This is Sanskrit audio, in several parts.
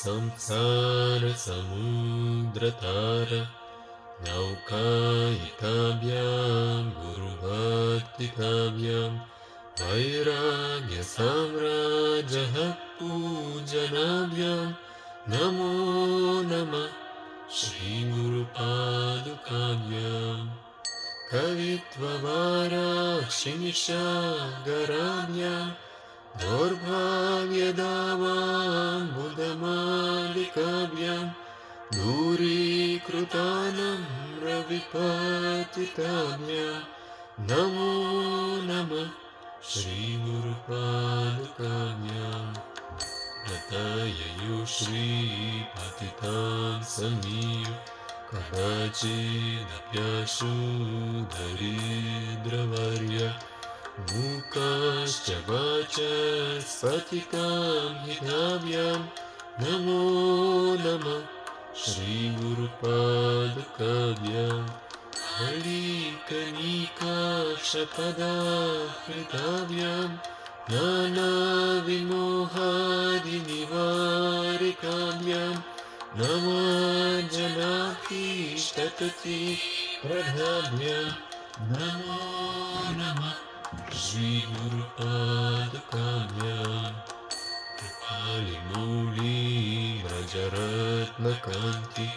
संसारसमुद्रतार नौकायिकाभ्यां गुरुभक्तिकाभ्यां वैराग्यसाम्राजः पूजनाभ्यां नमो नमः श्रीगुरुपादुकाभ्याम् कवित्ववाराक्षिमिषागराभ्यां दौर्भाग्यदावां बुधमालिकाभ्यां दूरीकृतानं रविपतिताभ्यां नमो नमः श्रीगुरुपादुकाभ्याम् रतययो श्रीपतितां समीयो कदाचिदप्याशु दरिद्रवर्य मूकाश्च वाचस्पतिकां हिताभ्यां नमो नमः श्रीगुरुपादुकाभ्याम् हरिकनीकाक्षपदाहृताभ्यां नानाविमोहादिनिवारिकाभ्यां नमाजनाभीष्टप्रदाभ्यां नमो नमः श्रीगुरुपादुकाभ्याम् कृपालिमूलीव्रजरत्नकान्ति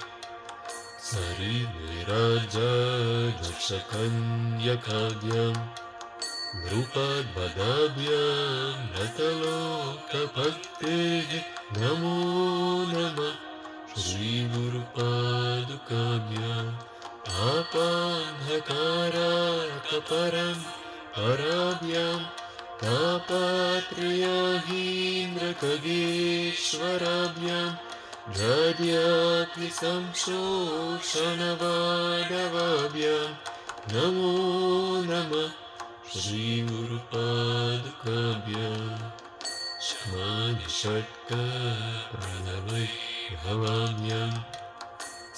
सरिविराजदक्षकन्यकाभ्यां नृपद्वदाभ्यां नतलोकभक्तेः नमो नमः श्रीगुरुपादुकाभ्याम् आपान्धकाराकपरं पराभ्यां तापात्र्यहीन्द्रखगेश्वराभ्यां दद्यात्रिसंशोषणवाडवाभ्यां नमो नमः श्रीगुरुपादुकाभ्याम् शमानिषट्कप्रणवैर्भवाभ्यां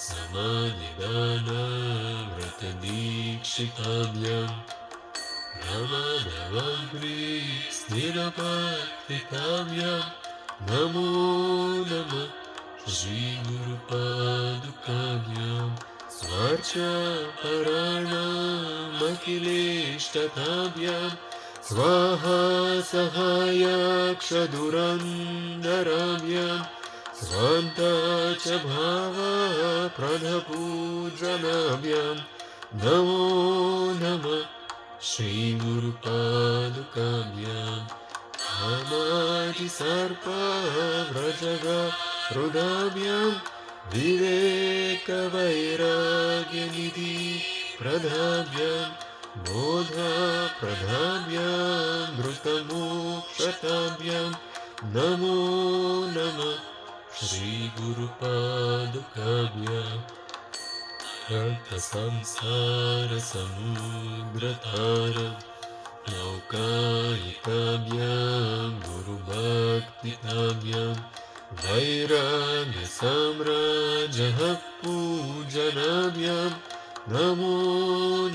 समाधिदानव्रतदीक्षिताभ्यां नमदवग्रीस्थिरपत्रिकाभ्यां नमो नमः श्रीगुरुपादुकाभ्यां स्वार्चापराणामखिलेष्टताभ्यां स्वाहा सहायाक्षदुरन्दराभ्यां स्वान्ता च भावप्रधपूजनाभ्यां नमो नमः श्रीगुरुपादुकाभ्याम् कामादिसर्पव्रजगहृदाभ्यां विवेकवैराग्यनिधि प्रदाभ्यां बोधप्रदाभ्यां मृतमोक्षताभ्यां नमो नमः श्रीगुरुपादुकाभ्याम् रक्तसंसारसमुद्रतार नौकायिकाभ्यां गुरुभक्तिकाभ्यां वैराग्यसाम्राजः पूजनाभ्यां नमो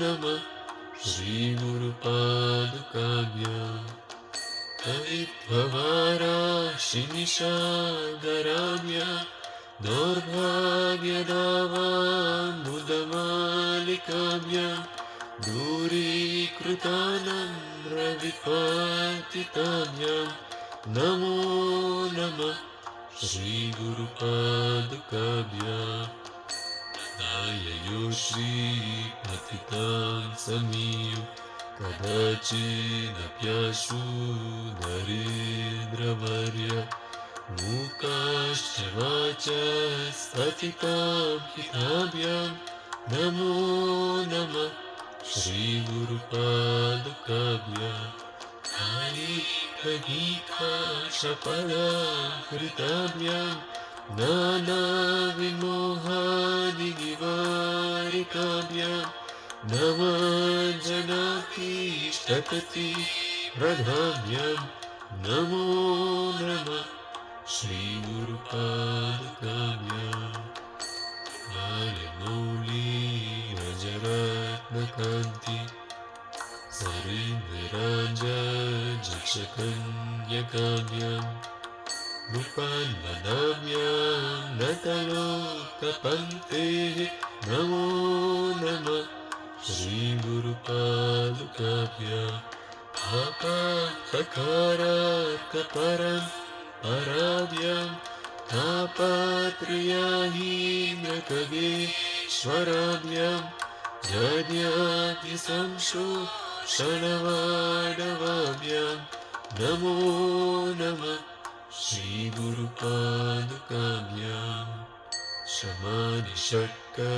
नमः श्रीगुरुपादुकाभ्याम् कवित्ववाराशिनिषागराभ्यां दौर्भाग्यदावां बुधमालिकाभ्यां दूरीकृतानं रविपतिताभ्यां नमो नमः श्रीगुरुपादुकाभ्याम् दाययो श्रीपतितां समीयो कदाचिदप्याशु दरिद्रवर्य मूकाश्च वाचस्पतिकां हिताभ्यां नमो नमः श्रीगुरुपादुकाभ्याम् हरिकनीकाक्षपदाहृताभ्यां नानाविमोहादिनिवारिकाभ्यां नमाजनाभीष्टप्रदाभ्यां नमो नमः श्रीगुरुपादुकाभ्याम् कालिमौलीव्रजरत्नकान्ति सरिविराजदक्षकन्यकाभ्यां Nupanvanamyam Natalokapanteः Namo Namah Shri Guru Padukabhyam Apakarakkaparam Parabhyam Tapatriyahi Nrakageshwarabhyam Jadyati Samsho Shanavadavabhyam Namo Namah Shri Guru Padukabhyam Shamani Shakka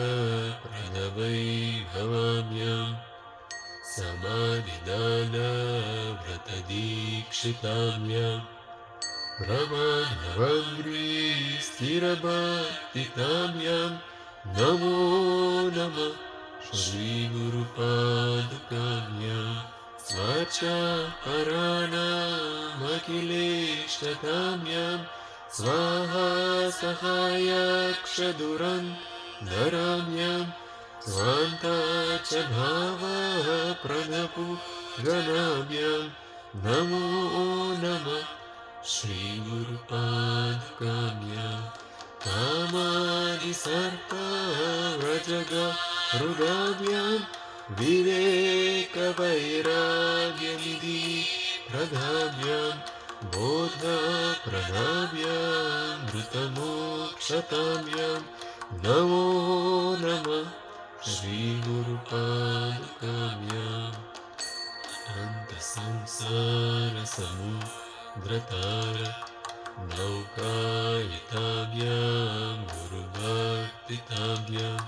Pranavai Bhavamyam Samadhidana Vratadikshitamyam Brahmanavagri Sthirabhaktitamyam Namo Namah Shri Guru Padukabhyam Svacha Paranam Akileshtatamyam Svaha Sahayakshaduram Dharamyam Svanta Chabhava Pradhapu Ganabhyam Namo Namah Shri Guru Padukabhyam Kamadi Sarpa Rajaga Rudabhyam Viveka Vairagya Nidhi Pradhabhyam Bodha Pradhabhyam Dhrutamokshatavyam Namo Namah Shri Guru Padukabhyam Anta Samsara Samudratara Naukayitavyam Guru Bhaktitavyam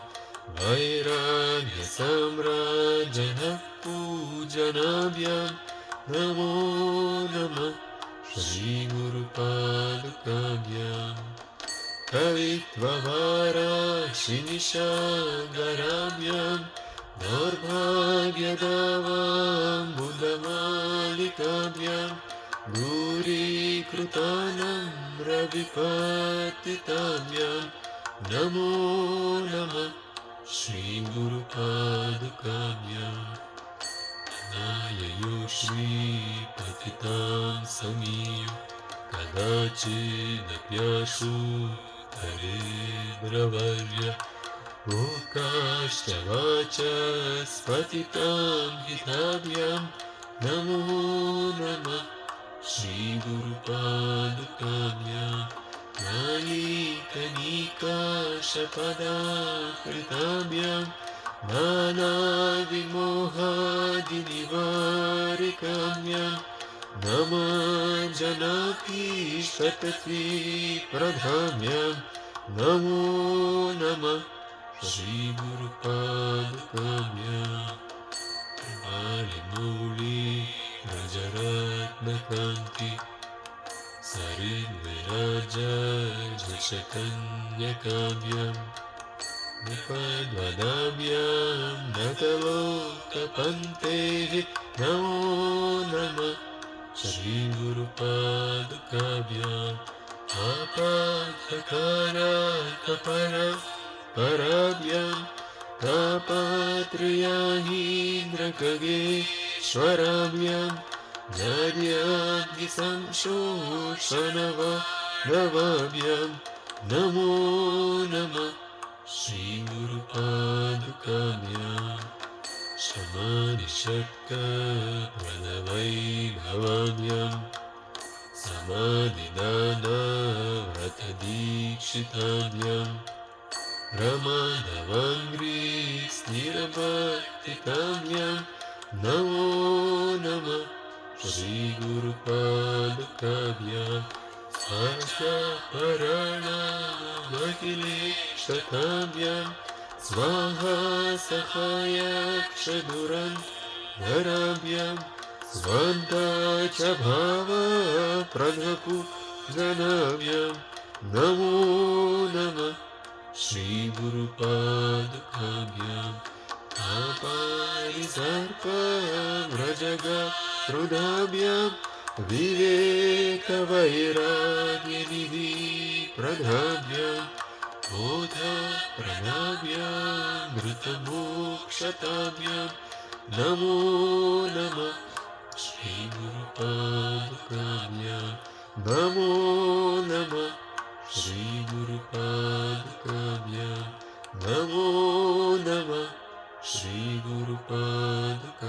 Vairagya Samrajana Pujanabhyam Namo Namah Shri Guru Padukabhyam Kavitvavara Shinishagarabhyam Darbhagyadavam Buddhamalikabhyam Guri Krutanam Ravipatitabhyam Namo Namah Shri Guru Padukabhyam Nayayo Shri Patitam Samiyo Kadachidapyashu Haridravarya Okashchavacha Spatitam Hitabhyam Namo Namah Shri Guru Padukabhyam Nalikanika Shapada Kritabhyam Nana Vimohadi Nivarikanyam Nama Janaki Shatati Pradhamyam Namo Namah Shri Guru Padukabhyam Malimuli Rajaratnakanti Saridviraja Jashakanyakabhyam Nipadvadabhyam Natalokapanteः Namo Namah Shri Guru Padukabhyam Apakarakapara Parabhyam Tapatriyahi Nrakageshwarabhyam Jadyati Samsho Shanavadavabhyam Namo Namah Shri Guru Padukabhyam Shamani Shakka Pranavai Bhavamyam Samadhidana Vratadikshitamyam Ramadavangri Sthirabhaktitamyam Namo Namah Shri Guru Padukabhyam Svacha Paranam Akileshtatamyam Svaha Sahayakshaduram Dharabhyam Svanta Chabhava Pradhapu Ganabhyam Namo Namah Shri Guru Padukabhyam Aparisarpa Vrajaga Rudabhyam Viveka Vairagya Nidhi Pradhabhyam Bodha Pranabhyam Dhrutamokshatavyam Namo Namah Shri Guru Padukabhyam Namo Namah श्रीगुरुपादुकाभ्यां नमो नमः श्रीगुरुपादुकाभ्यां